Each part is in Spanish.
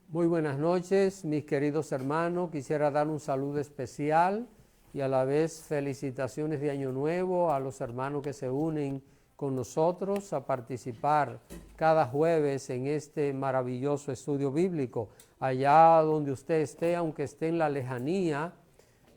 Muy buenas noches, mis queridos hermanos. Quisiera dar un saludo especial y a la vez felicitaciones de Año Nuevo a los hermanos que se unen con nosotros a participar cada jueves en este maravilloso estudio bíblico. Allá donde usted esté, aunque esté en la lejanía,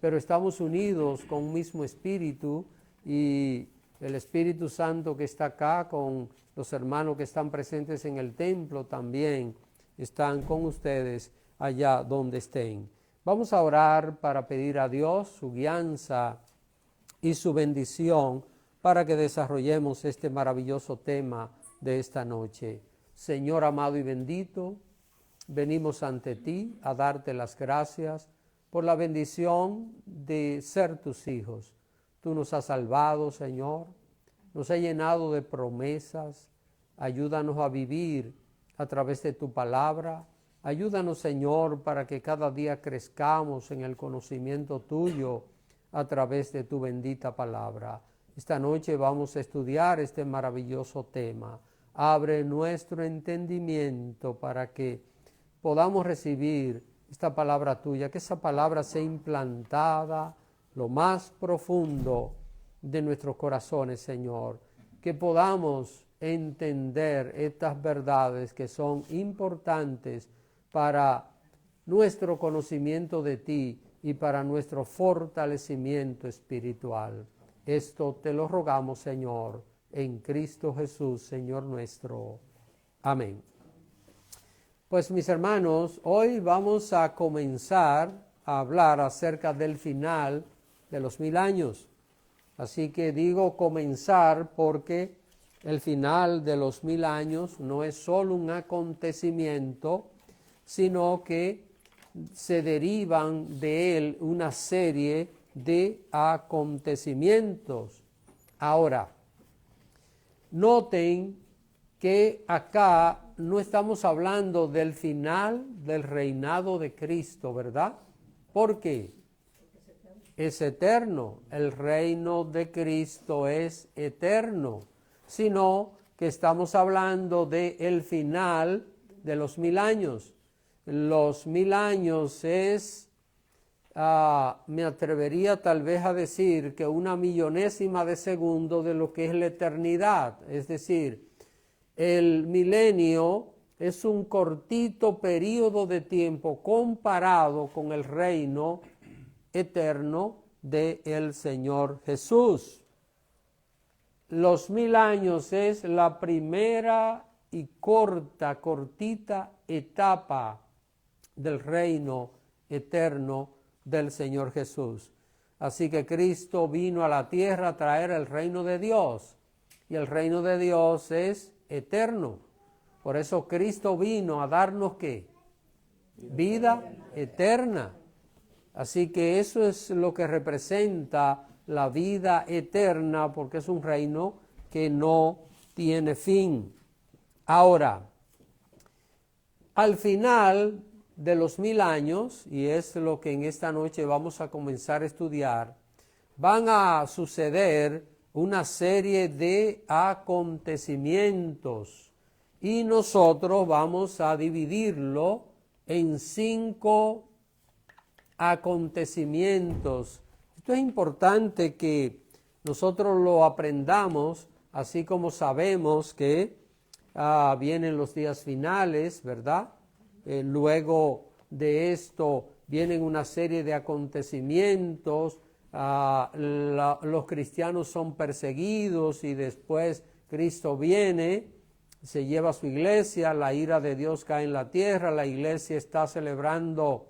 pero estamos unidos con un mismo espíritu, y el Espíritu Santo que está acá con los hermanos que están presentes en el templo también están con ustedes allá donde estén. Vamos a orar para pedir a Dios su guianza y su bendición para que desarrollemos este maravilloso tema de esta noche. Señor amado y bendito, venimos ante ti a darte las gracias por la bendición de ser tus hijos. Tú nos has salvado, Señor, nos has llenado de promesas. Ayúdanos a vivir a través de tu palabra. Ayúdanos, Señor, para que cada día crezcamos en el conocimiento tuyo a través de tu bendita palabra. Esta noche vamos a estudiar este maravilloso tema. Abre nuestro entendimiento para que podamos recibir esta palabra tuya, que esa palabra sea implantada lo más profundo de nuestros corazones, Señor, que podamos entender estas verdades que son importantes para nuestro conocimiento de ti y para nuestro fortalecimiento espiritual. Esto te lo rogamos, Señor, en Cristo Jesús, Señor nuestro. Amén. Pues mis hermanos, hoy vamos a comenzar a hablar acerca del final de los 1000 años. Así que digo comenzar porque el final de los 1000 años no es solo un acontecimiento, sino que se derivan de él una serie de acontecimientos. Ahora, noten que acá no estamos hablando del final del reinado de Cristo, ¿verdad? ¿Por qué? Es eterno. El reino de Cristo es eterno. Sino que estamos hablando del final de los 1000 años. Los 1000 años es, me atrevería tal vez a decir que una millonésima de segundo de lo que es la eternidad. Es decir, el milenio es un cortito periodo de tiempo comparado con el reino eterno del Señor Jesús. Los 1000 años es la primera y cortita etapa del reino eterno del Señor Jesús. Así que Cristo vino a la tierra a traer el reino de Dios, y el reino de Dios es eterno. Por eso Cristo vino a darnos ¿qué? Vida eterna. Así que eso es lo que representa la vida eterna, porque es un reino que no tiene fin. Ahora, al final de los 1000 años, y es lo que en esta noche vamos a comenzar a estudiar, van a suceder una serie de acontecimientos, y nosotros vamos a dividirlo en 5 acontecimientos. Esto es importante que nosotros lo aprendamos, así como sabemos que vienen los días finales, ¿verdad? Luego de esto vienen una serie de acontecimientos. Los cristianos son perseguidos y después Cristo viene, se lleva a su iglesia, la ira de Dios cae en la tierra, la iglesia está celebrando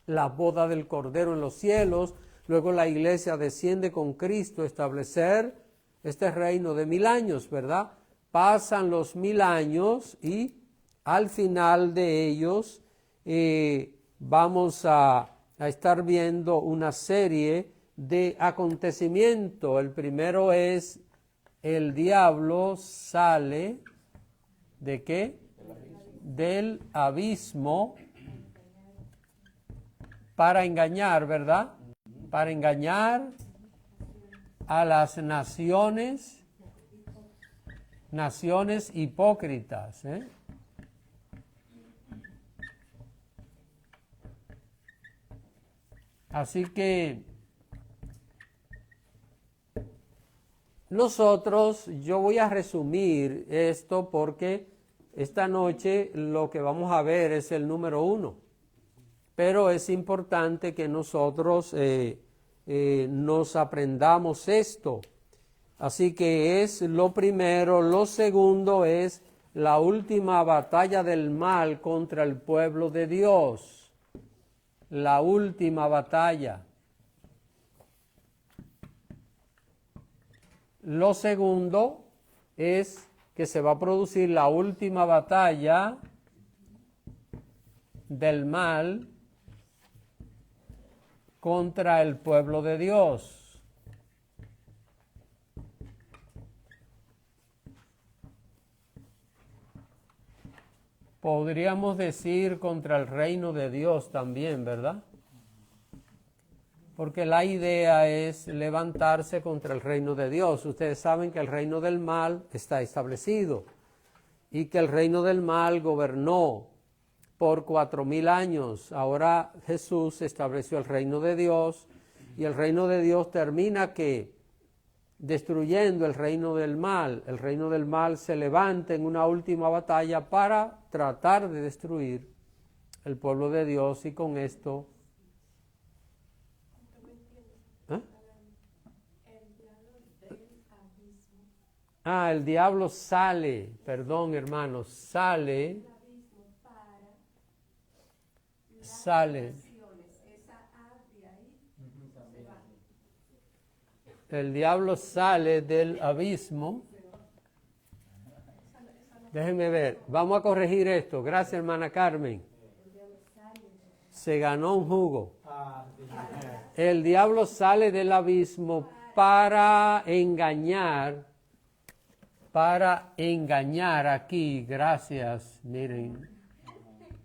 la boda del Cordero en los cielos. Luego la iglesia desciende con Cristo a establecer este reino de 1000 años, ¿verdad? Pasan los 1000 años y al final de ellos vamos a estar viendo una serie de acontecimientos. El primero es el diablo sale ¿de qué? Del abismo para engañar, ¿verdad? Para engañar a las naciones hipócritas. Así que nosotros, yo voy a resumir esto porque esta noche lo que vamos a ver es el número 1. Pero es importante que nosotros nos aprendamos esto. Así que es lo primero. Lo segundo es la última batalla del mal contra el pueblo de Dios. La última batalla. Lo segundo es que se va a producir la última batalla del mal contra el pueblo de Dios. Podríamos decir contra el reino de Dios también, ¿verdad? Porque la idea es levantarse contra el reino de Dios. Ustedes saben que el reino del mal está establecido y que el reino del mal gobernó por 4000 años. Ahora Jesús estableció el reino de Dios y el reino de Dios termina que destruyendo el reino del mal. El reino del mal se levanta en una última batalla para tratar de destruir el pueblo de Dios y con esto... el diablo sale, perdón hermanos, sale. El diablo sale del abismo. Déjenme ver, vamos a corregir esto. Gracias hermana Carmen. Se ganó un jugo. El diablo sale del abismo para engañar aquí, gracias, miren,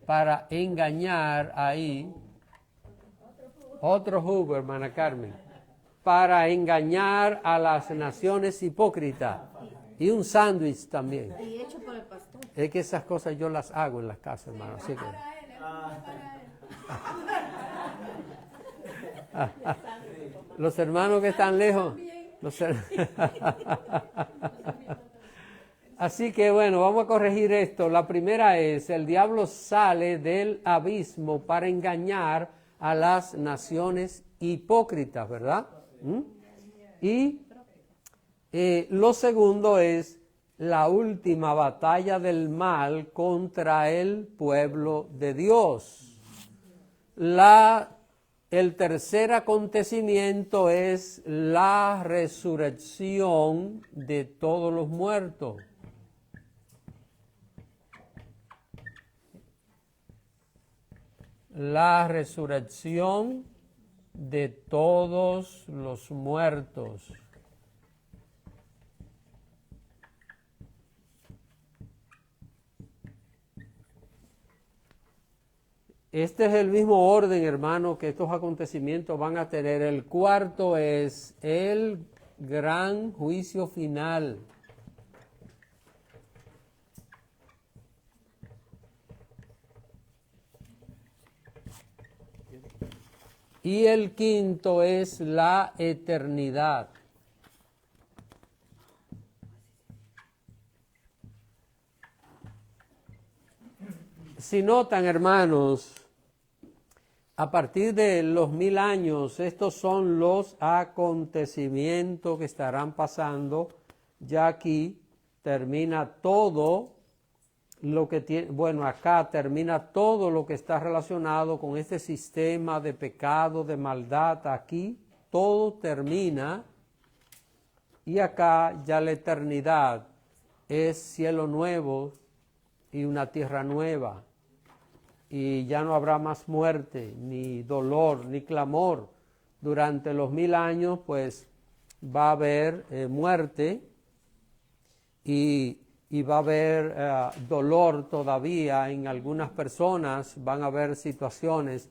para engañar ahí, otro jugo, hermana Carmen, para engañar a las naciones hipócritas y un sándwich también. Y hecho por el pastor. Es que esas cosas yo las hago en las casas, hermano, así que... Los hermanos que están lejos. Así que bueno, vamos a corregir esto. La primera es, el diablo sale del abismo para engañar a las naciones hipócritas, ¿verdad? Y lo segundo es la última batalla del mal contra el pueblo de Dios. El tercer acontecimiento es la resurrección de todos los muertos. La resurrección de todos los muertos. Este es el mismo orden, hermano, que estos acontecimientos van a tener. El cuarto es el gran juicio final. Y el quinto es la eternidad. Si notan, hermanos, a partir de los 1000 años, estos son los acontecimientos que estarán pasando. Ya aquí termina todo lo que tiene, bueno, acá termina todo lo que está relacionado con este sistema de pecado, de maldad. Aquí todo termina y acá ya la eternidad es cielo nuevo y una tierra nueva. Y ya no habrá más muerte, ni dolor, ni clamor. Durante los 1000 años, pues, va a haber muerte y va a haber dolor todavía en algunas personas. Van a haber situaciones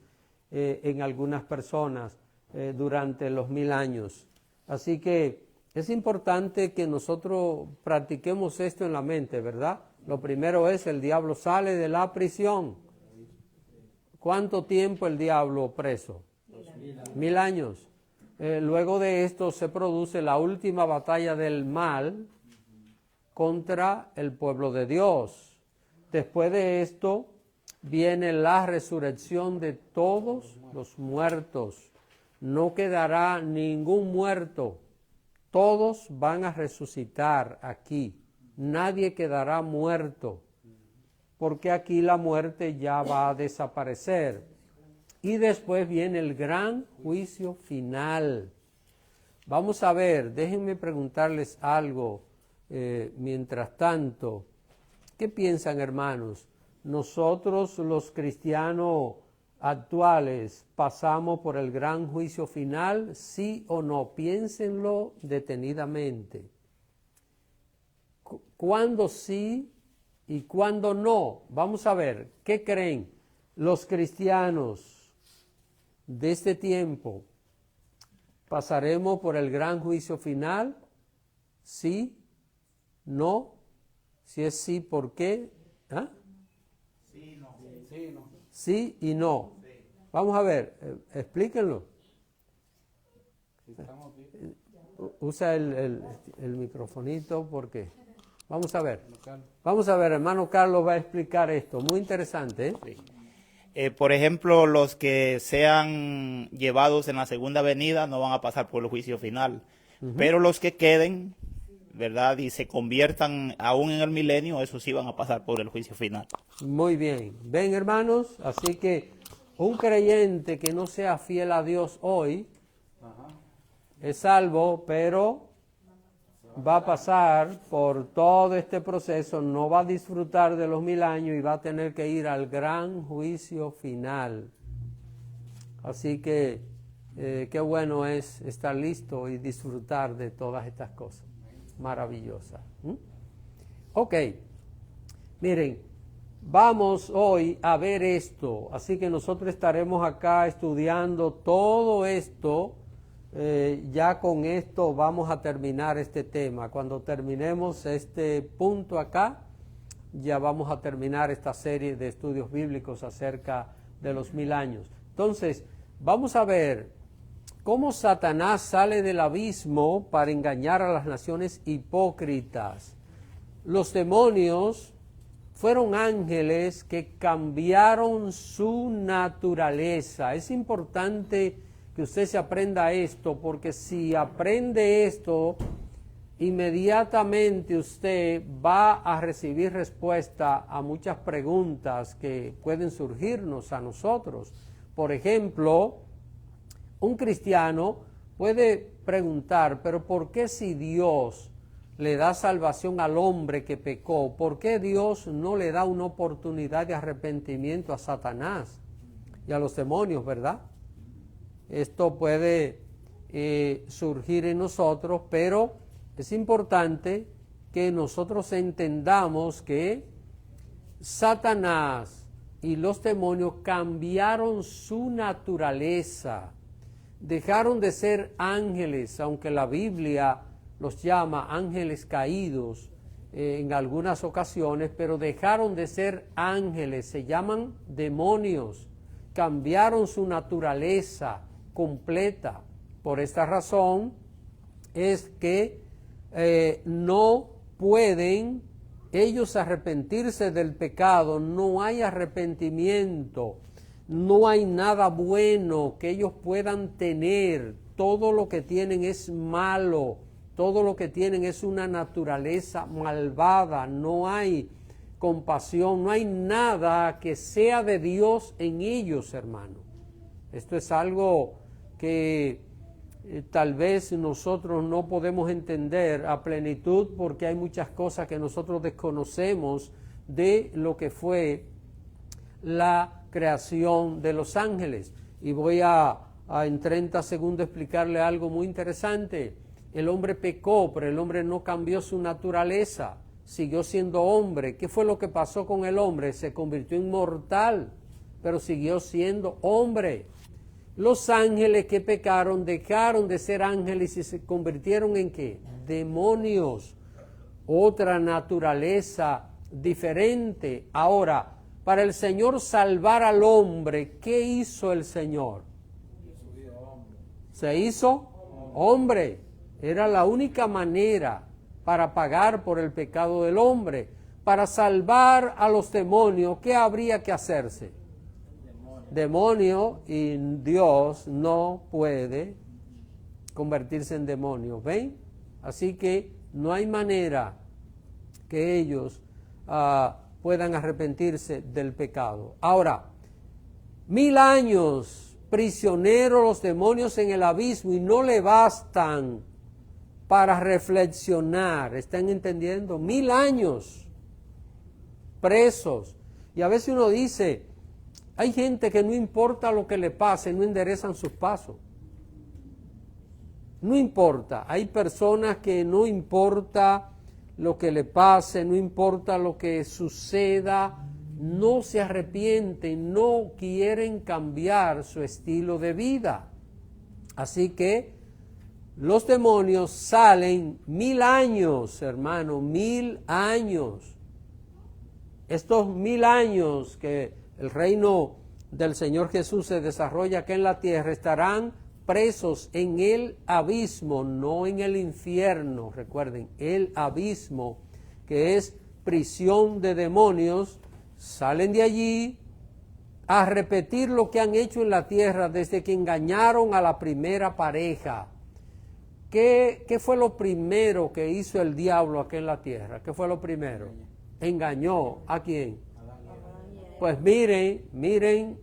en algunas personas durante los 1000 años. Así que es importante que nosotros practiquemos esto en la mente, ¿verdad? Lo primero es, el diablo sale de la prisión. ¿Cuánto tiempo el diablo preso? 1000 años. Luego de esto se produce la última batalla del mal contra el pueblo de Dios. Después de esto viene la resurrección de todos los muertos. No quedará ningún muerto. Todos van a resucitar aquí. Nadie quedará muerto, porque aquí la muerte ya va a desaparecer. Y después viene el gran juicio final. Vamos a ver, déjenme preguntarles algo mientras tanto. ¿Qué piensan, hermanos? Nosotros los cristianos actuales pasamos por el gran juicio final, ¿sí o no? Piénsenlo detenidamente. ¿Cuándo sí y cuándo no? Vamos a ver, ¿qué creen los cristianos de este tiempo? ¿Pasaremos por el gran juicio final? ¿Sí? ¿No? Si es sí, ¿por qué? ¿Ah? Sí, no. Sí, no. Sí y no. Sí. Vamos a ver, explíquenlo. Usa el microfonito porque... Vamos a ver, hermano Carlos va a explicar esto, muy interesante. Sí. Por ejemplo, los que sean llevados en la segunda venida no van a pasar por el juicio final, pero los que queden, ¿verdad? Y se conviertan aún en el milenio, esos sí van a pasar por el juicio final. Muy bien, ven hermanos, así que un creyente que no sea fiel a Dios hoy es salvo, pero va a pasar por todo este proceso, no va a disfrutar de los 1000 años y va a tener que ir al gran juicio final. Así que qué bueno es estar listo y disfrutar de todas estas cosas maravillosas. Ok, miren, vamos hoy a ver esto, así que nosotros estaremos acá estudiando todo esto. Ya con esto vamos a terminar este tema. Cuando terminemos este punto acá, ya vamos a terminar esta serie de estudios bíblicos acerca de los 1000 años. Entonces, vamos a ver cómo Satanás sale del abismo para engañar a las naciones hipócritas. Los demonios fueron ángeles que cambiaron su naturaleza. Es importante que usted se aprenda esto, porque si aprende esto, inmediatamente usted va a recibir respuesta a muchas preguntas que pueden surgirnos a nosotros. Por ejemplo, un cristiano puede preguntar, pero ¿por qué si Dios le da salvación al hombre que pecó, por qué Dios no le da una oportunidad de arrepentimiento a Satanás y a los demonios, verdad? Esto puede surgir en nosotros, pero es importante que nosotros entendamos que Satanás y los demonios cambiaron su naturaleza, dejaron de ser ángeles, aunque la Biblia los llama ángeles caídos en algunas ocasiones, pero dejaron de ser ángeles, se llaman demonios, cambiaron su naturaleza completa. Por esta razón es que no pueden ellos arrepentirse del pecado, no hay arrepentimiento, no hay nada bueno que ellos puedan tener, todo lo que tienen es malo, todo lo que tienen es una naturaleza malvada, no hay compasión, no hay nada que sea de Dios en ellos, hermano. Esto es algo que tal vez nosotros no podemos entender a plenitud porque hay muchas cosas que nosotros desconocemos de lo que fue la creación de los ángeles. Y voy a en 30 segundos explicarle algo muy interesante. El hombre pecó, pero el hombre no cambió su naturaleza, siguió siendo hombre. ¿Qué fue lo que pasó con el hombre? Se convirtió en mortal, pero siguió siendo hombre. Los ángeles que pecaron dejaron de ser ángeles y se convirtieron en ¿qué? Demonios, otra naturaleza diferente. Ahora, para el Señor salvar al hombre, ¿qué hizo el Señor? Se hizo hombre. Era la única manera para pagar por el pecado del hombre. Para salvar a los demonios, ¿qué habría que hacerse? Demonio, y Dios no puede convertirse en demonio, ¿ven? Así que no hay manera que ellos puedan arrepentirse del pecado. Ahora, 1000 años prisioneros los demonios en el abismo y no le bastan para reflexionar, ¿están entendiendo? 1000 años presos. Y a veces uno dice, hay gente que no importa lo que le pase, no enderezan sus pasos. No importa, hay personas que no importa lo que le pase, no importa lo que suceda, no se arrepienten, no quieren cambiar su estilo de vida. Así que los demonios salen 1000 años, hermano, 1000 años. Estos 1000 años que el reino del Señor Jesús se desarrolla acá en la tierra, estarán presos en el abismo, no en el infierno. Recuerden, el abismo, que es prisión de demonios, salen de allí a repetir lo que han hecho en la tierra desde que engañaron a la primera pareja. ¿Qué fue lo primero que hizo el diablo aquí en la tierra? ¿Qué fue lo primero? ¿Engañó a quién? Pues miren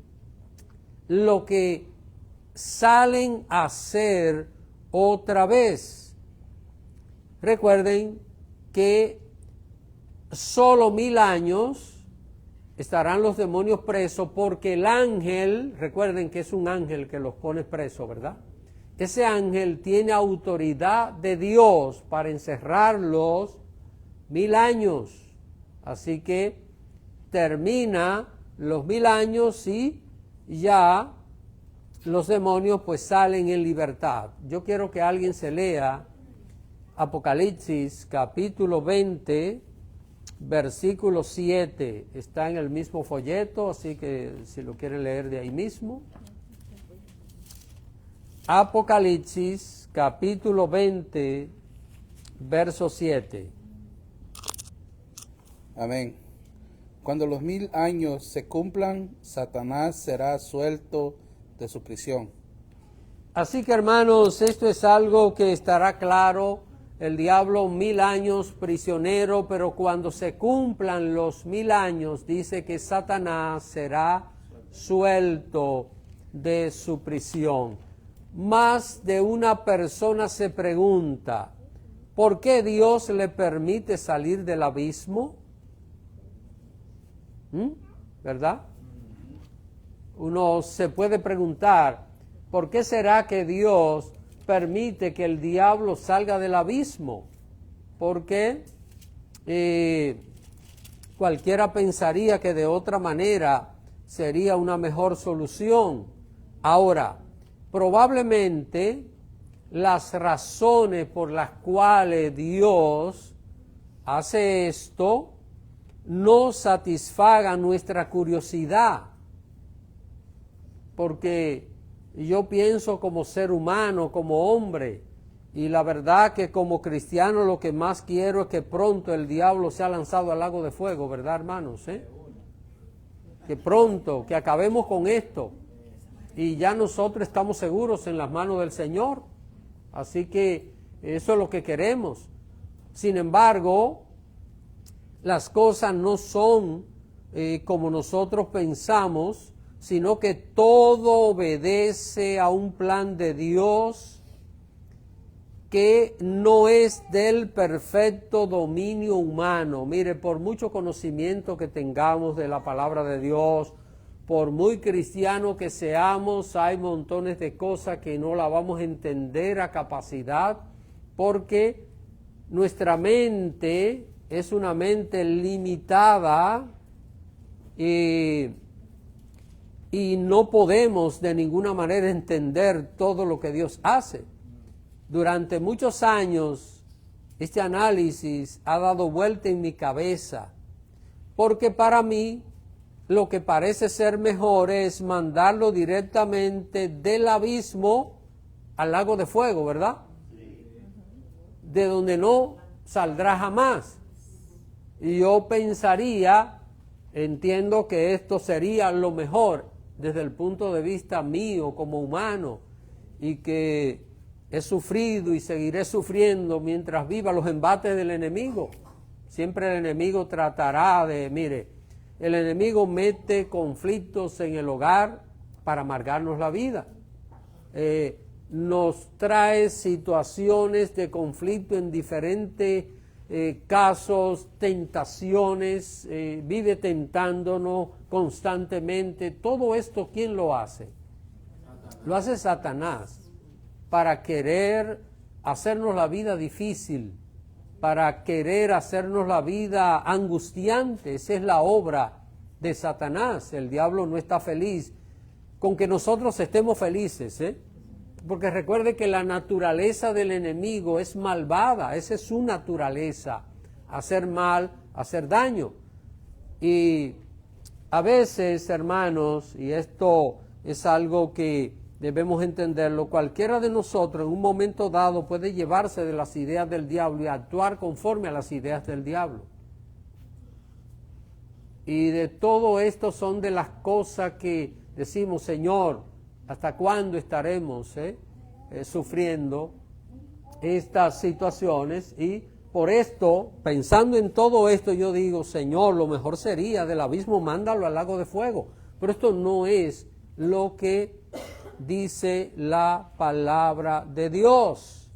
lo que salen a hacer otra vez. Recuerden que solo 1000 años estarán los demonios presos, porque el ángel, recuerden que es un ángel que los pone presos, ¿verdad? Ese ángel tiene autoridad de Dios para encerrarlos 1000 años. Así que termina los 1000 años y ya los demonios pues salen en libertad. Yo quiero que alguien se lea Apocalipsis capítulo 20, versículo 7. Está en el mismo folleto, así que si lo quieren leer de ahí mismo. Apocalipsis capítulo 20, verso 7. Amén. Cuando los 1000 años se cumplan, Satanás será suelto de su prisión. Así que, hermanos, esto es algo que estará claro. El diablo 1000 años prisionero, pero cuando se cumplan los 1000 años, dice que Satanás será suelto de su prisión. Más de una persona se pregunta, ¿por qué Dios le permite salir del abismo? ¿Verdad? Uno se puede preguntar, ¿por qué será que Dios permite que el diablo salga del abismo? Porque cualquiera pensaría que de otra manera sería una mejor solución. Ahora, probablemente las razones por las cuales Dios hace esto no satisfagan nuestra curiosidad, porque yo pienso como ser humano, como hombre, y la verdad que como cristiano lo que más quiero es que pronto el diablo sea lanzado al lago de fuego, ¿verdad, hermanos? Que pronto, que acabemos con esto, y ya nosotros estamos seguros en las manos del Señor. Así que eso es lo que queremos. Sin embargo, las cosas no son como nosotros pensamos, sino que todo obedece a un plan de Dios que no es del perfecto dominio humano. Mire, por mucho conocimiento que tengamos de la palabra de Dios, por muy cristiano que seamos, hay montones de cosas que no la vamos a entender a capacidad, porque nuestra mente es una mente limitada y no podemos de ninguna manera entender todo lo que Dios hace. Durante muchos años este análisis ha dado vuelta en mi cabeza, porque para mí lo que parece ser mejor es mandarlo directamente del abismo al lago de fuego, ¿verdad? De donde no saldrá jamás. Y yo pensaría, entiendo que esto sería lo mejor desde el punto de vista mío como humano, y que he sufrido y seguiré sufriendo mientras viva los embates del enemigo. Siempre el enemigo tratará de, mire, el enemigo mete conflictos en el hogar para amargarnos la vida. Nos trae situaciones de conflicto en diferentes casos, tentaciones, vive tentándonos constantemente. Todo esto, ¿quién lo hace? Lo hace Satanás, para querer hacernos la vida difícil, para querer hacernos la vida angustiante. Esa es la obra de Satanás. El diablo no está feliz con que nosotros estemos felices, porque recuerde que la naturaleza del enemigo es malvada. Esa es su naturaleza, hacer mal, hacer daño. Y a veces, hermanos, y esto es algo que debemos entenderlo, cualquiera de nosotros en un momento dado puede llevarse de las ideas del diablo y actuar conforme a las ideas del diablo. Y de todo esto son de las cosas que decimos, Señor, ¿hasta cuándo estaremos sufriendo estas situaciones? Y por esto, pensando en todo esto, yo digo, Señor, lo mejor sería del abismo, mándalo al lago de fuego. Pero esto no es lo que dice la palabra de Dios.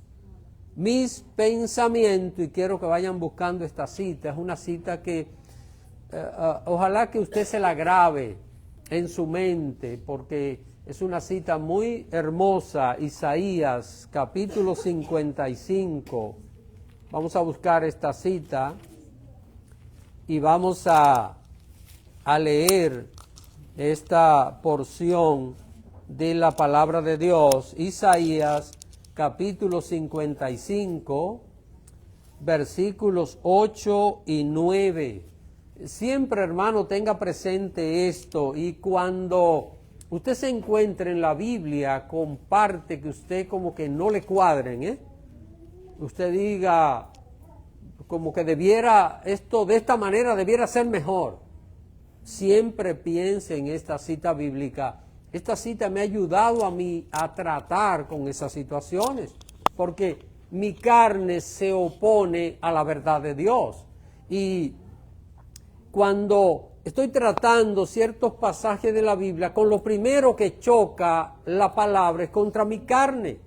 Mis pensamientos, y quiero que vayan buscando esta cita, es una cita que ojalá que usted se la grabe en su mente, porque es una cita muy hermosa. Isaías capítulo 55. Vamos a buscar esta cita y vamos a leer esta porción de la palabra de Dios. Isaías capítulo 55, versículos 8 y 9. Siempre, hermano, tenga presente esto, y cuando usted se encuentre en la Biblia con parte que usted como que no le cuadren, usted diga como que debiera, esto de esta manera debiera ser mejor. Siempre piense en esta cita bíblica. Esta cita me ha ayudado a mí a tratar con esas situaciones, porque mi carne se opone a la verdad de Dios. Y cuando estoy tratando ciertos pasajes de la Biblia, con lo primero que choca la palabra es contra mi carne,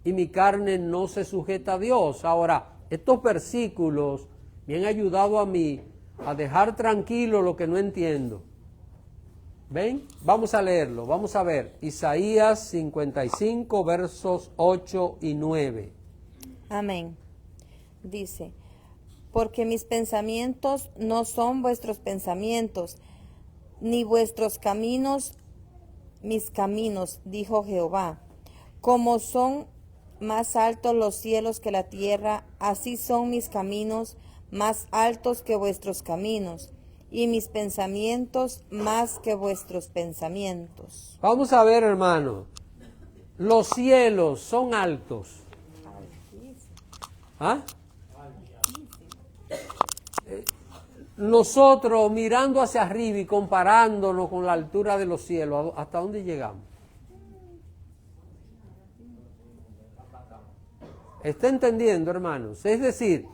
y mi carne no se sujeta a Dios. Ahora, estos versículos me han ayudado a mí a dejar tranquilo lo que no entiendo. ¿Ven? Vamos a leerlo, vamos a ver. Isaías 55, versos 8 y 9. Amén. Dice, porque mis pensamientos no son vuestros pensamientos, ni vuestros caminos mis caminos, dijo Jehová. Como son más altos los cielos que la tierra, así son mis caminos más altos que vuestros caminos, y mis pensamientos más que vuestros pensamientos. Vamos a ver, hermano. Los cielos son altos. ¿Ah? Nosotros mirando hacia arriba y comparándonos con la altura de los cielos, ¿hasta dónde llegamos? ¿Está entendiendo, hermanos? Es decir,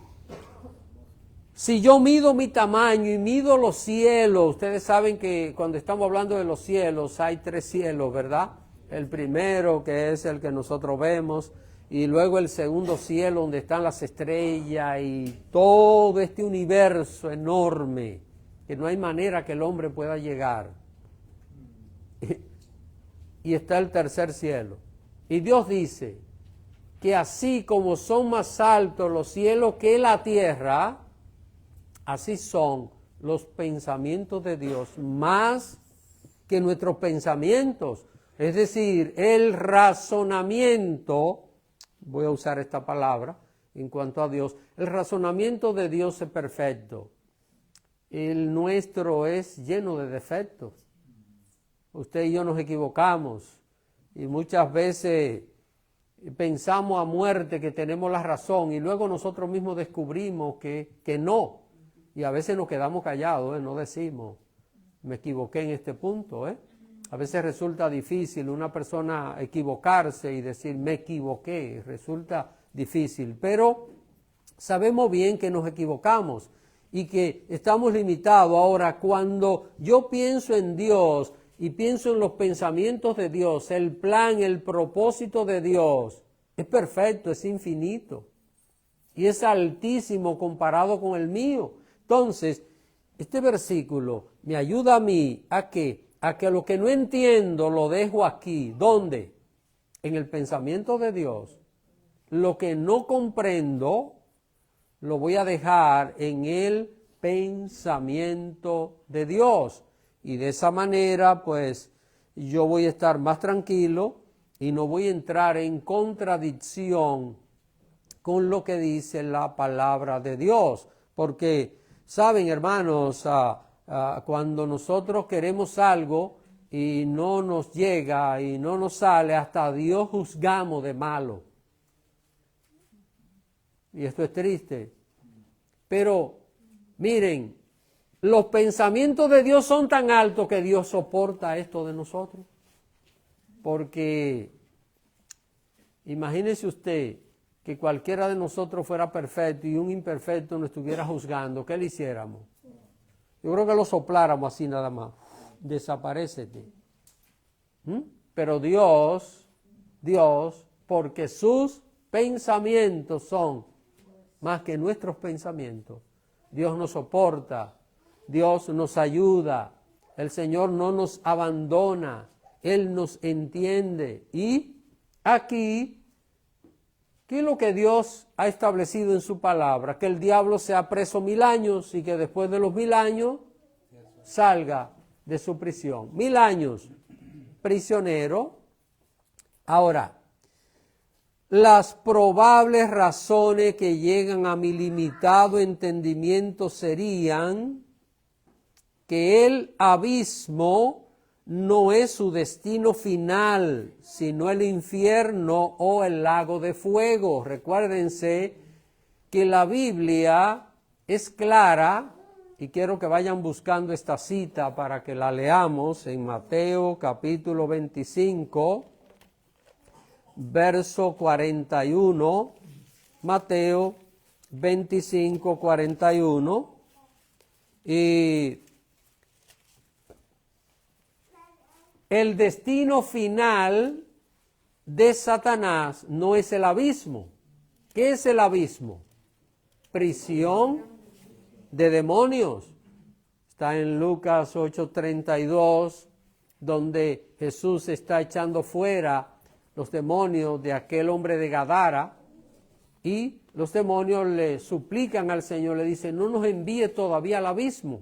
si yo mido mi tamaño y mido los cielos, ustedes saben que cuando estamos hablando de los cielos hay 3 cielos, ¿verdad? El primero, que es el que nosotros vemos, y luego el segundo cielo donde están las estrellas y todo este universo enorme que no hay manera que el hombre pueda llegar. Y está el tercer cielo. Y Dios dice que así como son más altos los cielos que la tierra, así son los pensamientos de Dios más que nuestros pensamientos. Es decir, el razonamiento, voy a usar esta palabra en cuanto a Dios, el razonamiento de Dios es perfecto. El nuestro es lleno de defectos. Usted y yo nos equivocamos y muchas veces pensamos a muerte que tenemos la razón y luego nosotros mismos descubrimos que no. Y a veces nos quedamos callados, no decimos, me equivoqué en este punto. A veces resulta difícil una persona equivocarse y decir me equivoqué, resulta difícil, pero sabemos bien que nos equivocamos y que estamos limitados. Ahora, cuando yo pienso en Dios y pienso en los pensamientos de Dios, el plan, el propósito de Dios, es perfecto, es infinito y es altísimo comparado con el mío. Entonces, este versículo me ayuda a mí a que lo que no entiendo lo dejo aquí. ¿Dónde? En el pensamiento de Dios. Lo que no comprendo lo voy a dejar en el pensamiento de Dios. Y de esa manera, pues, yo voy a estar más tranquilo y no voy a entrar en contradicción con lo que dice la palabra de Dios. Porque, saben, hermanos, cuando nosotros queremos algo y no nos llega y no nos sale, hasta a Dios juzgamos de malo. Y esto es triste. Pero, miren, los pensamientos de Dios son tan altos que Dios soporta esto de nosotros. Porque, imagínese usted que cualquiera de nosotros fuera perfecto y un imperfecto nos estuviera juzgando, ¿qué le hiciéramos? Yo creo que lo sopláramos así nada más. Desaparécete. Pero Dios, porque sus pensamientos son más que nuestros pensamientos. Dios nos soporta, Dios nos ayuda, el Señor no nos abandona, Él nos entiende. Y aquí, ¿qué es lo que Dios ha establecido en su palabra? Que el diablo sea preso 1000 años y que después de los 1000 años salga de su prisión. 1000 años prisionero. Ahora, las probables razones que llegan a mi limitado entendimiento serían que el abismo no es su destino final, sino el infierno o el lago de fuego. Recuérdense que la Biblia es clara, y quiero que vayan buscando esta cita para que la leamos en Mateo capítulo 25, verso 41, Mateo 25, 41, y el destino final de Satanás no es el abismo. ¿Qué es el abismo? Prisión de demonios. Está en Lucas 8:32, donde Jesús está echando fuera los demonios de aquel hombre de Gadara, y los demonios le suplican al Señor, le dicen, no nos envíe todavía al abismo.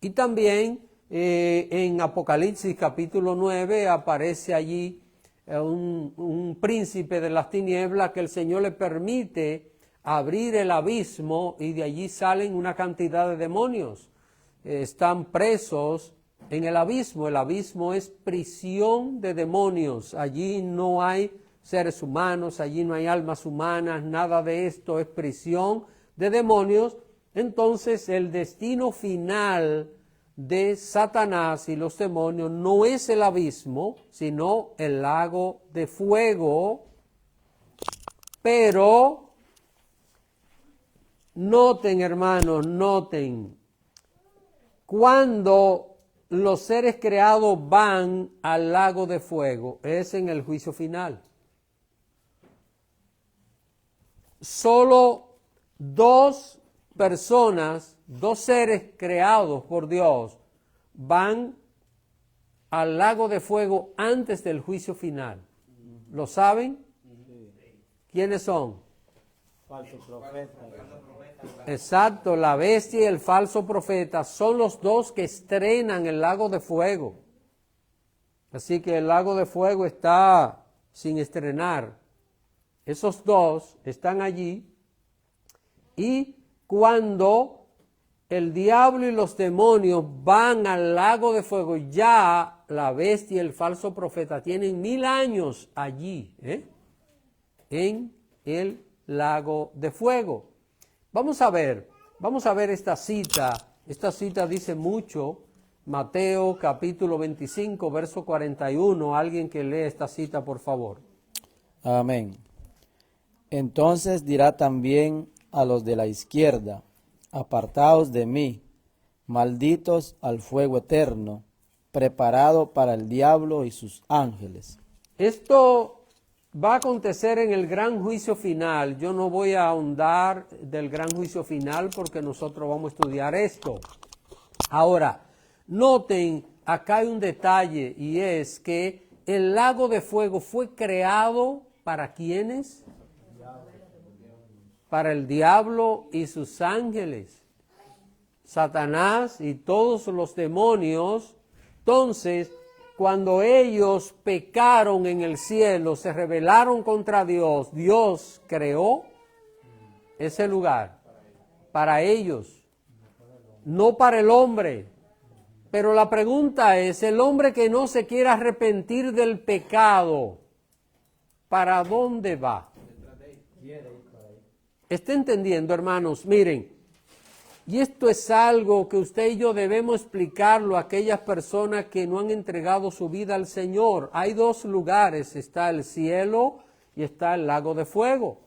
Y también en Apocalipsis capítulo 9 aparece allí un príncipe de las tinieblas que el Señor le permite abrir el abismo y de allí salen una cantidad de demonios. Están presos en el abismo. El abismo es prisión de demonios. Allí no hay seres humanos, allí no hay almas humanas, nada de esto, es prisión de demonios. Entonces el destino final de Satanás y los demonios no es el abismo, sino el lago de fuego. Pero noten, hermanos, noten, cuando los seres creados van al lago de fuego, es en el juicio final. Solo 2 personas, 2 seres creados por Dios, van al lago de fuego antes del juicio final. ¿Lo saben? ¿Quiénes son? Falso profeta. Exacto, la bestia y el falso profeta son los 2 que estrenan el lago de fuego. Así que el lago de fuego está sin estrenar. Esos 2 están allí, y cuando el diablo y los demonios van al lago de fuego, ya la bestia y el falso profeta tienen 1000 años allí, en el lago de fuego. Vamos a ver esta cita. Esta cita dice mucho. Mateo capítulo 25, verso 41. Alguien que lee esta cita, por favor. Amén. Entonces dirá también a los de la izquierda: apartaos de mí, malditos al fuego eterno, preparado para el diablo y sus ángeles. Esto va a acontecer en el gran juicio final. Yo no voy a ahondar del gran juicio final porque nosotros vamos a estudiar esto. Ahora, noten, acá hay un detalle y es que el lago de fuego fue creado ¿para quiénes? Para el diablo y sus ángeles. Satanás y todos los demonios. Entonces, cuando ellos pecaron en el cielo, se rebelaron contra Dios, Dios creó ese lugar para ellos, no para el hombre. Pero la pregunta es, el hombre que no se quiera arrepentir del pecado, ¿para dónde va? ¿Está entendiendo, hermanos? Miren, y esto es algo que usted y yo debemos explicarlo a aquellas personas que no han entregado su vida al Señor. Hay dos lugares, está el cielo y está el lago de fuego.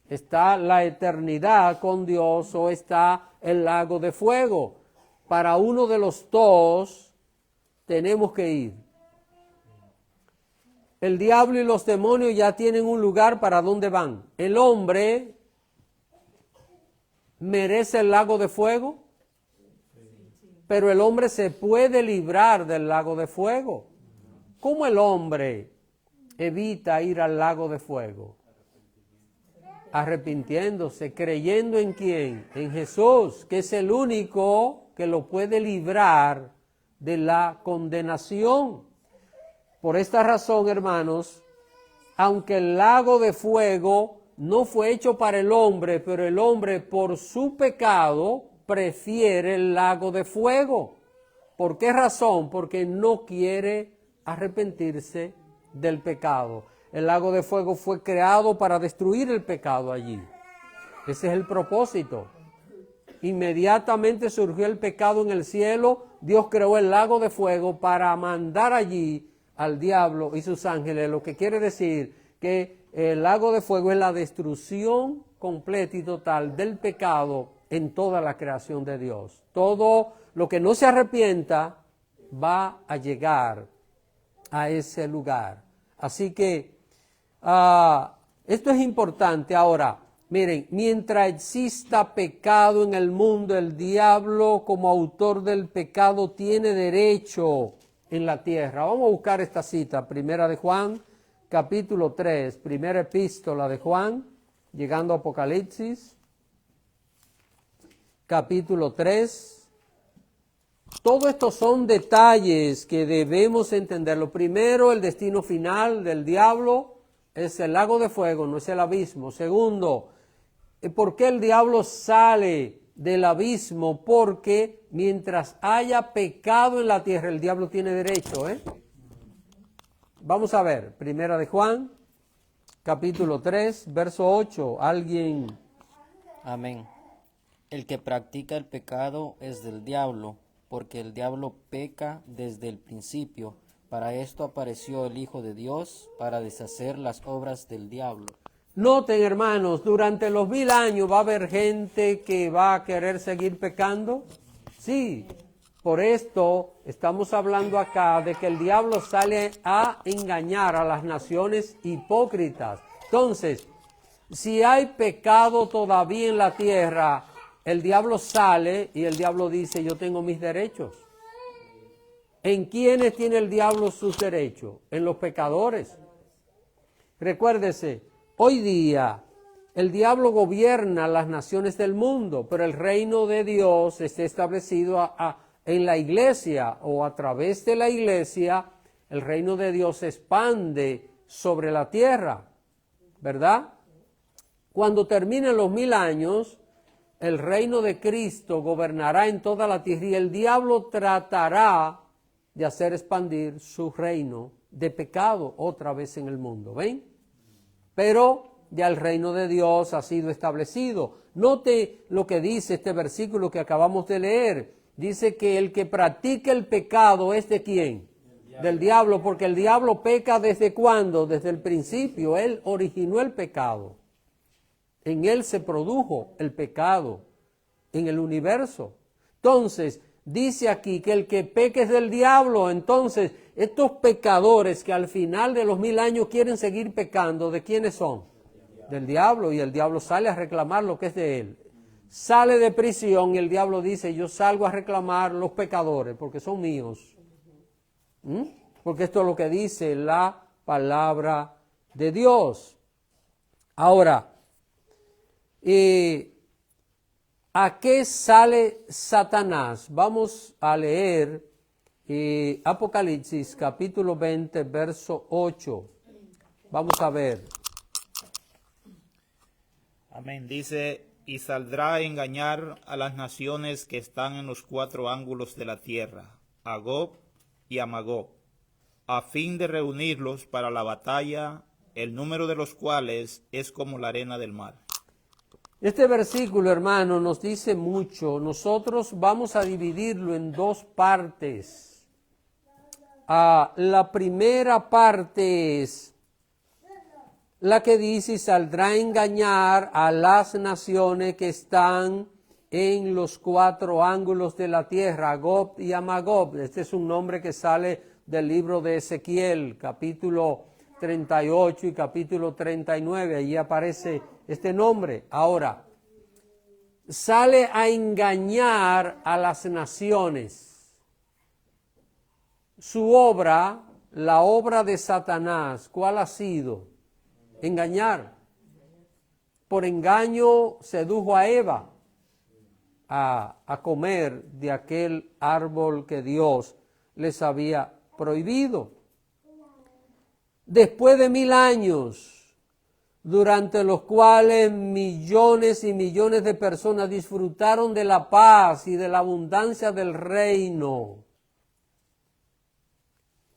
Está la eternidad con Dios o está el lago de fuego. Para uno de los dos tenemos que ir. El diablo y los demonios ya tienen un lugar para donde van. El hombre merece el lago de fuego, pero el hombre se puede librar del lago de fuego. ¿Cómo el hombre evita ir al lago de fuego? Arrepintiéndose, creyendo en quién, en Jesús, que es el único que lo puede librar de la condenación. Por esta razón, hermanos, aunque el lago de fuego no fue hecho para el hombre, pero el hombre por su pecado prefiere el lago de fuego. ¿Por qué razón? Porque no quiere arrepentirse del pecado. El lago de fuego fue creado para destruir el pecado allí. Ese es el propósito. Inmediatamente surgió el pecado en el cielo, Dios creó el lago de fuego para mandar allí al diablo y sus ángeles, lo que quiere decir que el lago de fuego es la destrucción completa y total del pecado en toda la creación de Dios. Todo lo que no se arrepienta va a llegar a ese lugar. Así que esto es importante. Ahora, miren, mientras exista pecado en el mundo, el diablo como autor del pecado tiene derecho en la tierra. Vamos a buscar esta cita, Primera de Juan, capítulo 3, primera epístola de Juan, llegando a Apocalipsis, capítulo 3. Todo esto son detalles que debemos entender. Lo primero, el destino final del diablo es el lago de fuego, no es el abismo. Segundo, ¿por qué el diablo sale del abismo? Porque mientras haya pecado en la tierra, el diablo tiene derecho, Vamos a ver, Primera de Juan, capítulo 3, verso 8. ¿Alguien? Amén. El que practica el pecado es del diablo, porque el diablo peca desde el principio. Para esto apareció el Hijo de Dios, para deshacer las obras del diablo. Noten, hermanos, durante los 1000 años va a haber gente que va a querer seguir pecando. Sí, por esto estamos hablando acá de que el diablo sale a engañar a las naciones hipócritas. Entonces, si hay pecado todavía en la tierra, el diablo sale y el diablo dice, yo tengo mis derechos. ¿En quiénes tiene el diablo sus derechos? En los pecadores. Recuérdese, hoy día el diablo gobierna las naciones del mundo, pero el reino de Dios está establecido en la iglesia, o a través de la iglesia, el reino de Dios se expande sobre la tierra, ¿verdad? Cuando terminen los 1000 años, el reino de Cristo gobernará en toda la tierra y el diablo tratará de hacer expandir su reino de pecado otra vez en el mundo. ¿Ven? Pero ya el reino de Dios ha sido establecido. Note lo que dice este versículo que acabamos de leer. Dice que el que practica el pecado es ¿de quién? Del diablo, porque el diablo peca ¿desde cuándo? Desde el principio. Él originó el pecado. En él se produjo el pecado en el universo. Entonces, dice aquí que el que peca es del diablo. Entonces, estos pecadores que al final de los 1000 años quieren seguir pecando, ¿de quiénes son? Del diablo. Y el diablo sale a reclamar lo que es de él. Sale de prisión y el diablo dice, yo salgo a reclamar los pecadores porque son míos. Porque esto es lo que dice la palabra de Dios. Ahora, ¿a qué sale Satanás? Vamos a leer Apocalipsis capítulo 20, verso 8. Vamos a ver. Amén. Dice, y saldrá a engañar a las naciones que están en los 4 ángulos de la tierra, a Gog y a Magog, a fin de reunirlos para la batalla, el número de los cuales es como la arena del mar. Este versículo, hermano, nos dice mucho. Nosotros vamos a dividirlo en 2 partes. La primera parte es la que dice, y saldrá a engañar a las naciones que están en los 4 ángulos de la tierra, a Gog y a Magog. Este es un nombre que sale del libro de Ezequiel, capítulo 38 y capítulo 39. Allí aparece este nombre. Ahora, sale a engañar a las naciones. Su obra, la obra de Satanás, ¿cuál ha sido? Engañar. Por engaño sedujo a Eva a comer de aquel árbol que Dios les había prohibido. Después de 1000 años, durante los cuales millones y millones de personas disfrutaron de la paz y de la abundancia del reino.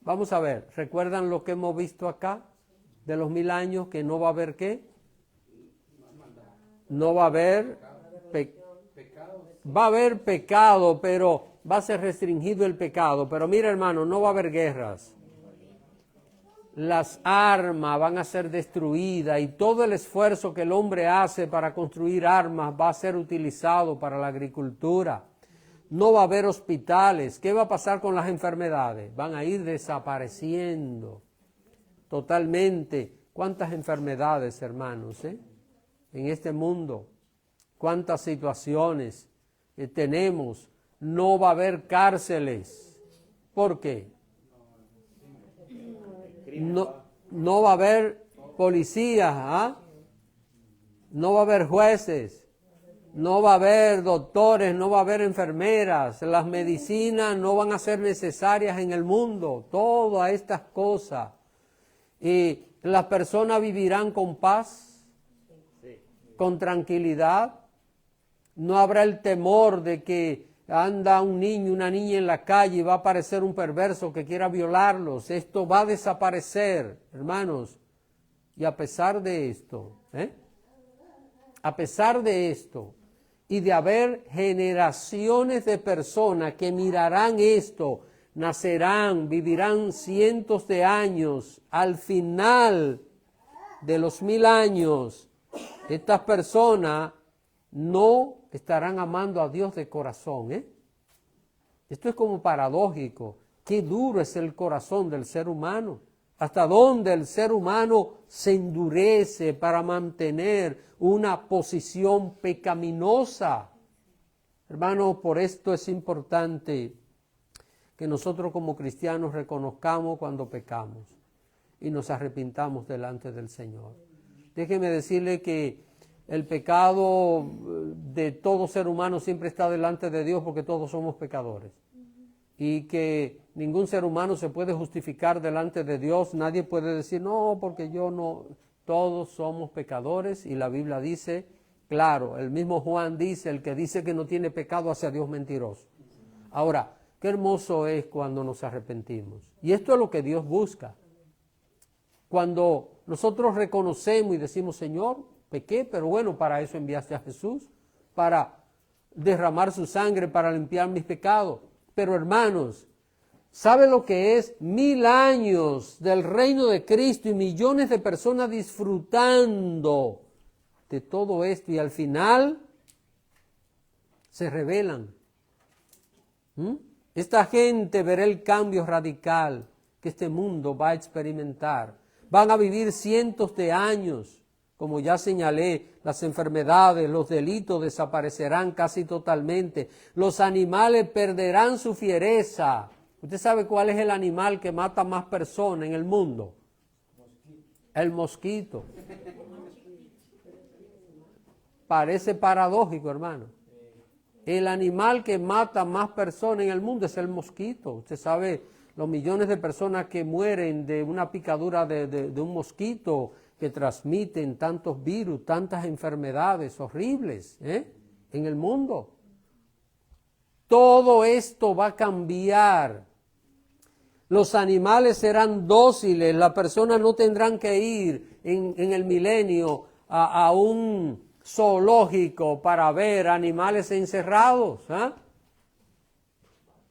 Vamos a ver, ¿recuerdan lo que hemos visto acá? De los 1000 años, que no va a haber ¿qué? No va a haber va a haber pecado, pero va a ser restringido el pecado. Pero mira, hermano, no va a haber guerras. Las armas van a ser destruidas y todo el esfuerzo que el hombre hace para construir armas va a ser utilizado para la agricultura. No va a haber hospitales. ¿Qué va a pasar con las enfermedades? Van a ir desapareciendo totalmente. ¿Cuántas enfermedades, hermanos, en este mundo? ¿Cuántas situaciones tenemos? No va a haber cárceles. ¿Por qué? No va a haber policías, no va a haber jueces, no va a haber doctores, no va a haber enfermeras, las medicinas no van a ser necesarias en el mundo, todas estas cosas. Y las personas vivirán con paz, con tranquilidad, no habrá el temor de que anda un niño, una niña en la calle y va a aparecer un perverso que quiera violarlos. Esto va a desaparecer, hermanos. Y a pesar de esto, a pesar de esto, y de haber generaciones de personas que mirarán esto, nacerán, vivirán cientos de años, al final de los 1000 años, estas personas no estarán amando a Dios de corazón. Esto es como paradójico. Qué duro es el corazón del ser humano. Hasta dónde el ser humano se endurece para mantener una posición pecaminosa. Hermanos, por esto es importante que nosotros como cristianos reconozcamos cuando pecamos y nos arrepintamos delante del Señor. Déjeme decirle que el pecado de todo ser humano siempre está delante de Dios porque todos somos pecadores. Y que ningún ser humano se puede justificar delante de Dios. Nadie puede decir, no, porque yo no. Todos somos pecadores y la Biblia dice, claro, el mismo Juan dice, el que dice que no tiene pecado hace a Dios mentiroso. Ahora, Qué hermoso es cuando nos arrepentimos. Y esto es lo que Dios busca. Cuando nosotros reconocemos y decimos, Señor, pequé, pero bueno, para eso enviaste a Jesús, para derramar su sangre, para limpiar mis pecados. Pero hermanos, ¿sabe lo que es 1000 años del reino de Cristo y millones de personas disfrutando de todo esto y al final se rebelan? Esta gente verá el cambio radical que este mundo va a experimentar. Van a vivir cientos de años. Como ya señalé, las enfermedades, los delitos desaparecerán casi totalmente. Los animales perderán su fiereza. ¿Usted sabe cuál es el animal que mata más personas en el mundo? El mosquito. Parece paradójico, hermano. El animal que mata más personas en el mundo es el mosquito. Usted sabe los millones de personas que mueren de una picadura de un mosquito, que transmiten tantos virus, tantas enfermedades horribles en el mundo. Todo esto va a cambiar. Los animales serán dóciles, las personas no tendrán que ir en el milenio a un zoológico para ver animales encerrados.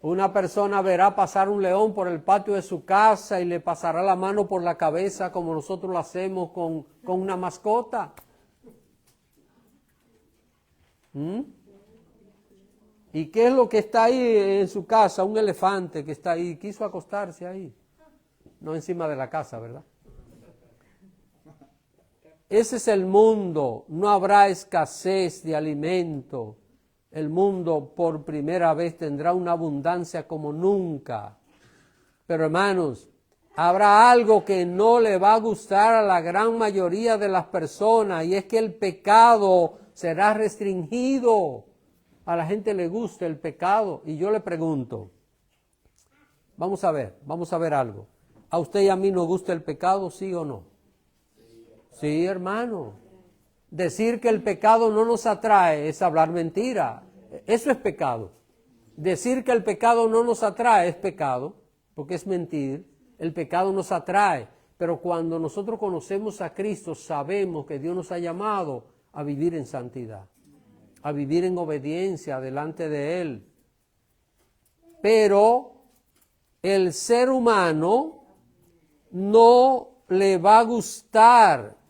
Una persona verá pasar un león por el patio de su casa y le pasará la mano por la cabeza como nosotros lo hacemos con una mascota. ¿Y qué es lo que está ahí en su casa? Un elefante que está ahí, quiso acostarse ahí. No encima de la casa, ¿verdad? Ese es el mundo, no habrá escasez de alimento. El mundo por primera vez tendrá una abundancia como nunca. Pero hermanos, habrá algo que no le va a gustar a la gran mayoría de las personas y es que el pecado será restringido. A la gente le gusta el pecado y yo le pregunto, vamos a ver algo. ¿A usted y a mí nos gusta el pecado, sí o no? Sí, hermano. Decir que el pecado no nos atrae es hablar mentira. Eso es pecado. Decir que el pecado no nos atrae es pecado, porque es mentir. El pecado nos atrae. Pero cuando nosotros conocemos a Cristo, sabemos que Dios nos ha llamado a vivir en santidad, a vivir en obediencia delante de Él. Pero el ser humano no le va a gustar,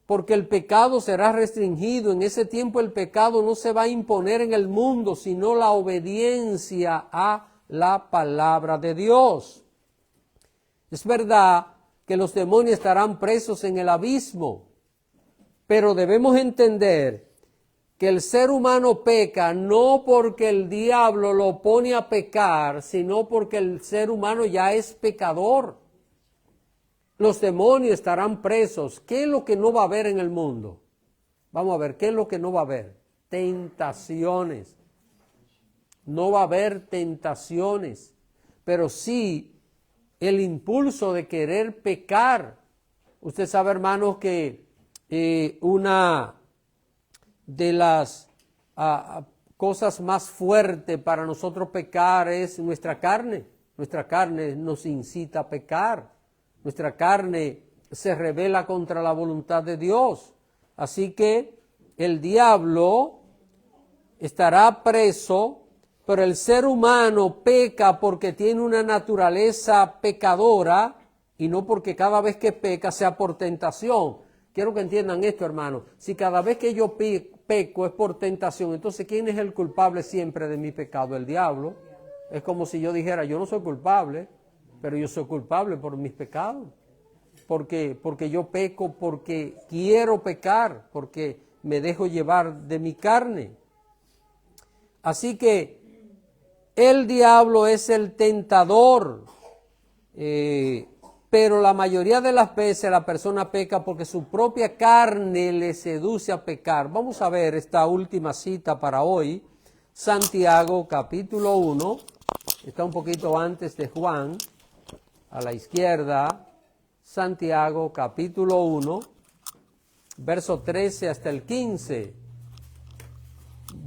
porque el pecado será restringido. En ese tiempo el pecado no se va a imponer en el mundo, sino la obediencia a la palabra de Dios. Es verdad que los demonios estarán presos en el abismo, pero debemos entender que el ser humano peca no porque el diablo lo pone a pecar, sino porque el ser humano ya es pecador. Los demonios estarán presos. ¿Qué es lo que no va a haber en el mundo? Vamos a ver, ¿qué es lo que no va a haber? Tentaciones. No va a haber tentaciones, pero sí el impulso de querer pecar. Usted sabe, hermanos, que una de las cosas más fuertes para nosotros pecar es nuestra carne. Nuestra carne nos incita a pecar. Nuestra carne se rebela contra la voluntad de Dios. Así que el diablo estará preso, pero el ser humano peca porque tiene una naturaleza pecadora y no porque cada vez que peca sea por tentación. Quiero que entiendan esto, hermano. Si cada vez que yo peco es por tentación, entonces ¿quién es el culpable siempre de mi pecado? El diablo. Es como si yo dijera, yo no soy culpable, pero yo soy culpable por mis pecados. Porque yo peco porque quiero pecar, porque me dejo llevar de mi carne. Así que el diablo es el tentador, pero la mayoría de las veces la persona peca porque su propia carne le seduce a pecar. Vamos a ver esta última cita para hoy, Santiago capítulo 1, está un poquito antes de Juan, a la izquierda, Santiago capítulo 1, verso 13 hasta el 15.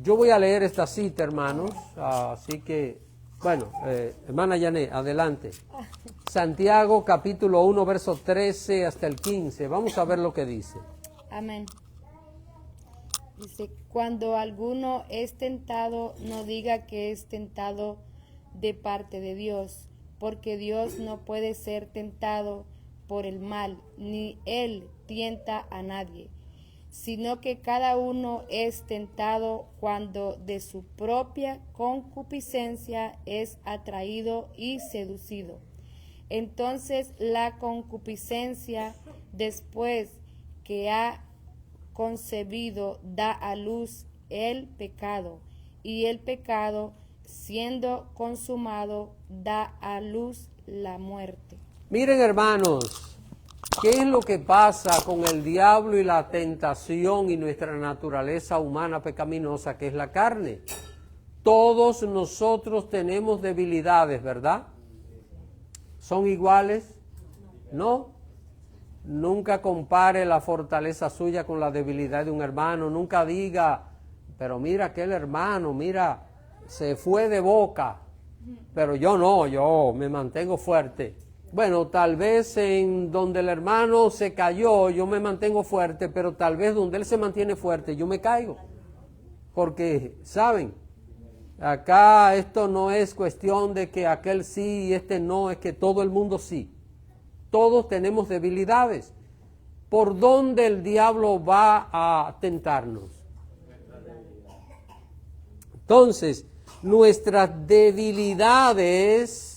Yo voy a leer esta cita, hermanos, así que Bueno, hermana Yané, adelante. Santiago capítulo 1, verso 13 hasta el 15. Vamos a ver lo que dice. Amén. Dice, cuando alguno es tentado, no diga que es tentado de parte de Dios, porque Dios no puede ser tentado por el mal, ni Él tienta a nadie, sino que cada uno es tentado cuando de su propia concupiscencia es atraído y seducido. Entonces la concupiscencia, después que ha concebido, da a luz el pecado, y el pecado, siendo consumado, da a luz la muerte. Miren, hermanos, ¿qué es lo que pasa con el diablo y la tentación y nuestra naturaleza humana pecaminosa, que es la carne? Todos nosotros tenemos debilidades, ¿verdad? ¿Son iguales? No. Nunca compare la fortaleza suya con la debilidad de un hermano. Nunca diga, pero mira aquel hermano, mira, se fue de boca, pero yo no, yo me mantengo fuerte. Bueno, tal vez en donde el hermano se cayó, yo me mantengo fuerte, pero tal vez donde él se mantiene fuerte, yo me caigo. Porque, ¿saben? Acá esto no es cuestión de que aquel sí y este no, es que todo el mundo sí. Todos tenemos debilidades. ¿Por dónde el diablo va a tentarnos? Entonces, nuestras debilidades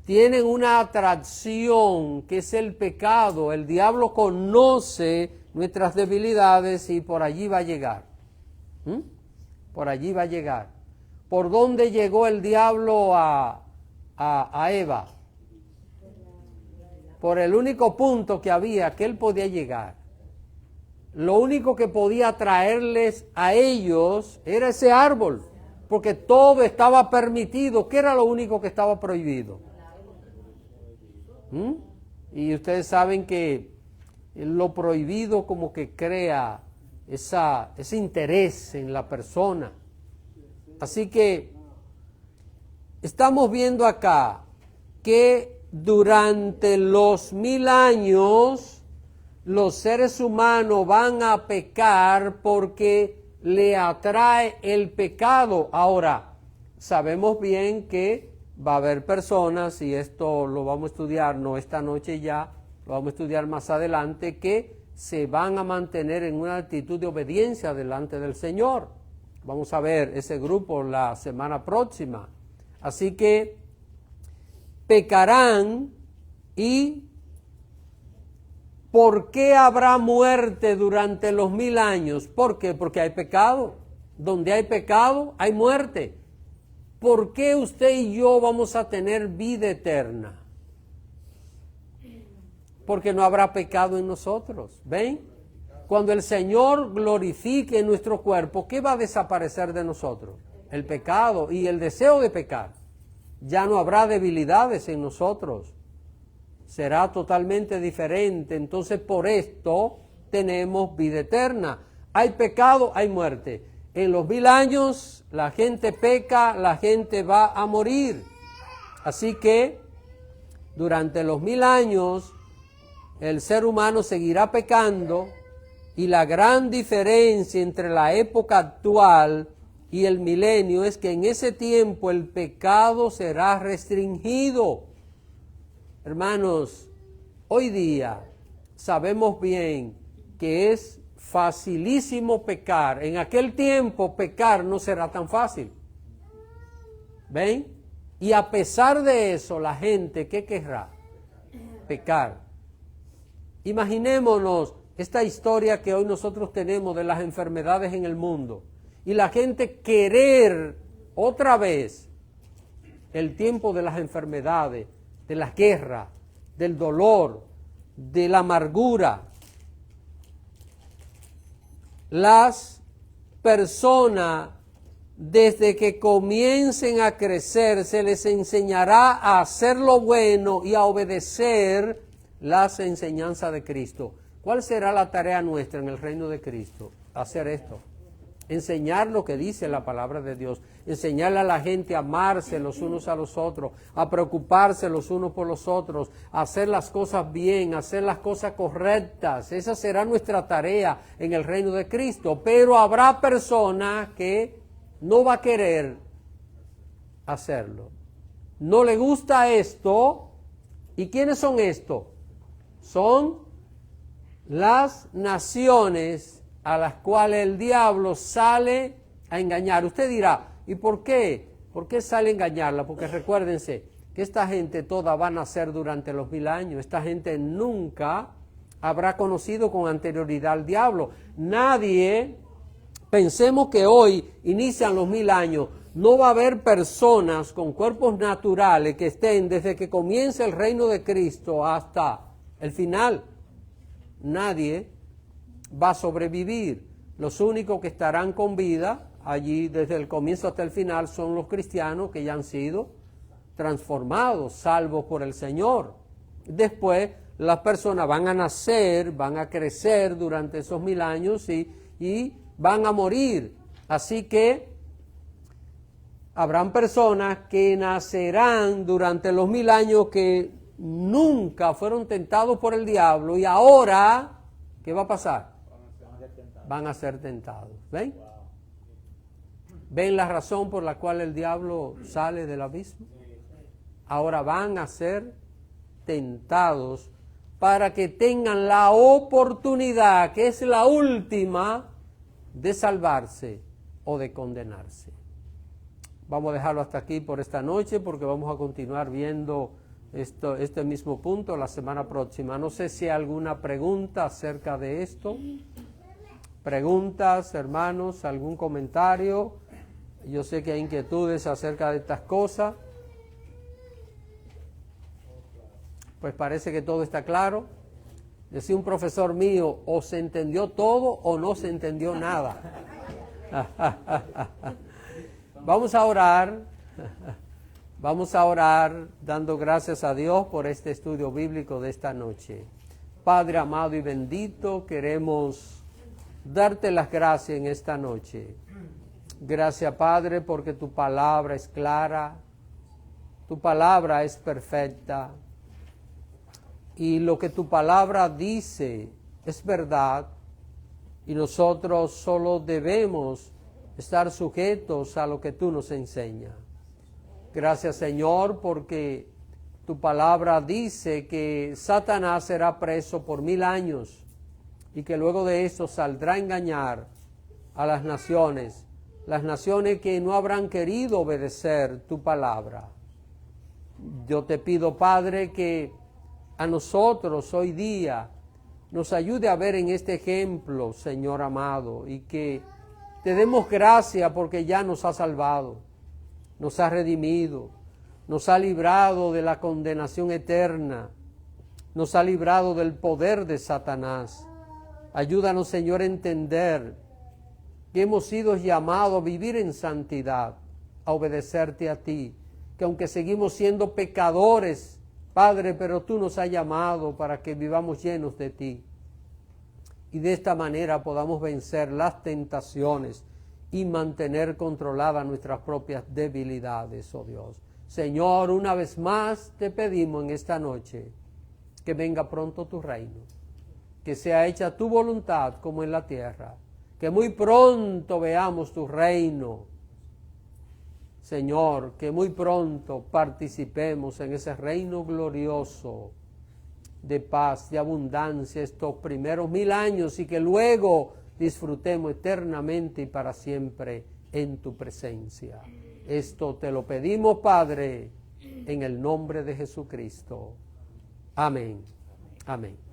tienen una atracción que es el pecado. El diablo conoce nuestras debilidades y por allí va a llegar. Por allí va a llegar. ¿Por dónde llegó el diablo a Eva? Por el único punto que había que él podía llegar. Lo único que podía traerles a ellos era ese árbol, porque todo estaba permitido. ¿Qué era lo único que estaba prohibido? Y ustedes saben que lo prohibido como que crea ese interés en la persona. Así que estamos viendo acá que durante los 1000 años los seres humanos van a pecar porque le atrae el pecado. Ahora, sabemos bien que va a haber personas, y esto lo vamos a estudiar, no esta noche ya, lo vamos a estudiar más adelante, que se van a mantener en una actitud de obediencia delante del Señor. Vamos a ver ese grupo la semana próxima. Así que pecarán. ¿Y por qué habrá muerte durante los 1000 años? ¿Por qué? Porque hay pecado. Donde hay pecado, hay muerte. ¿Por qué usted y yo vamos a tener vida eterna? Porque no habrá pecado en nosotros. ¿Ven? Cuando el Señor glorifique nuestro cuerpo, ¿qué va a desaparecer de nosotros? El pecado y el deseo de pecar. Ya no habrá debilidades en nosotros. Será totalmente diferente. Entonces, por esto tenemos vida eterna. Hay pecado, hay muerte. En los 1000 años la gente peca, la gente va a morir. Así que durante los 1000 años el ser humano seguirá pecando, y la gran diferencia entre la época actual y el milenio es que en ese tiempo el pecado será restringido. Hermanos, hoy día sabemos bien que es facilísimo pecar. En aquel tiempo pecar no será tan fácil. ¿Ven? Y a pesar de eso, la gente, ¿qué querrá? Pecar. Imaginémonos esta historia que hoy nosotros tenemos de las enfermedades en el mundo. Y la gente querer otra vez el tiempo de las enfermedades, de las guerras, del dolor, de la amargura. Las personas, desde que comiencen a crecer, se les enseñará a hacer lo bueno y a obedecer las enseñanzas de Cristo. ¿Cuál será la tarea nuestra en el reino de Cristo? Hacer esto. enseñar lo que dice la palabra de Dios, enseñarle a la gente a amarse los unos a los otros, a preocuparse los unos por los otros, a hacer las cosas bien, a hacer las cosas correctas. Esa será nuestra tarea en el reino de Cristo, pero habrá personas que no va a querer hacerlo. No le gusta esto. ¿Y quiénes son estos? Son las naciones a las cuales el diablo sale a engañar. Usted dirá, ¿y por qué? ¿Por qué sale a engañarla? Porque recuérdense que esta gente toda va a nacer durante los 1000 años. Esta gente nunca habrá conocido con anterioridad al diablo. Nadie, pensemos que hoy inician los 1000 años, no va a haber personas con cuerpos naturales que estén desde que comienza el reino de Cristo hasta el final. Nadie va a sobrevivir. Los únicos que estarán con vida allí desde el comienzo hasta el final son los cristianos que ya han sido transformados, salvos por el Señor. Después las personas van a nacer, van a crecer durante esos 1000 años y van a morir. Así que habrán personas que nacerán durante los 1000 años que nunca fueron tentados por el diablo y ahora, ¿qué va a pasar? Van a ser tentados. ¿Ven? ¿Ven la razón por la cual el diablo sale del abismo? Ahora van a ser tentados para que tengan la oportunidad, que es la última, de salvarse o de condenarse. Vamos a dejarlo hasta aquí por esta noche porque vamos a continuar viendo este mismo punto la semana próxima. No sé si hay alguna pregunta acerca de esto. Preguntas, hermanos, algún comentario. Yo sé que hay inquietudes acerca de estas cosas. Pues parece que todo está claro. Decía un profesor mío, o se entendió todo o no se entendió nada. Vamos a orar. Vamos a orar dando gracias a Dios por este estudio bíblico de esta noche. Padre amado y bendito, queremos darte las gracias en esta noche. Gracias, Padre, porque tu palabra es clara, tu palabra es perfecta, y lo que tu palabra dice es verdad, y nosotros solo debemos estar sujetos a lo que tú nos enseñas. Gracias, Señor, porque tu palabra dice que Satanás será preso por 1000 años y que luego de eso saldrá a engañar a las naciones que no habrán querido obedecer tu palabra. Yo te pido, Padre, que a nosotros hoy día nos ayude a ver en este ejemplo, Señor amado, y que te demos gracias porque ya nos ha salvado, nos ha redimido, nos ha librado de la condenación eterna, nos ha librado del poder de Satanás. Ayúdanos, Señor, a entender que hemos sido llamados a vivir en santidad, a obedecerte a ti, que aunque seguimos siendo pecadores, Padre, pero tú nos has llamado para que vivamos llenos de ti. Y de esta manera podamos vencer las tentaciones y mantener controladas nuestras propias debilidades, oh Dios. Señor, una vez más te pedimos en esta noche que venga pronto tu reino, que sea hecha tu voluntad como en la tierra, que muy pronto veamos tu reino. Señor, que muy pronto participemos en ese reino glorioso de paz, de abundancia, estos primeros 1000 años, y que luego disfrutemos eternamente y para siempre en tu presencia. Esto te lo pedimos, Padre, en el nombre de Jesucristo. Amén. Amén.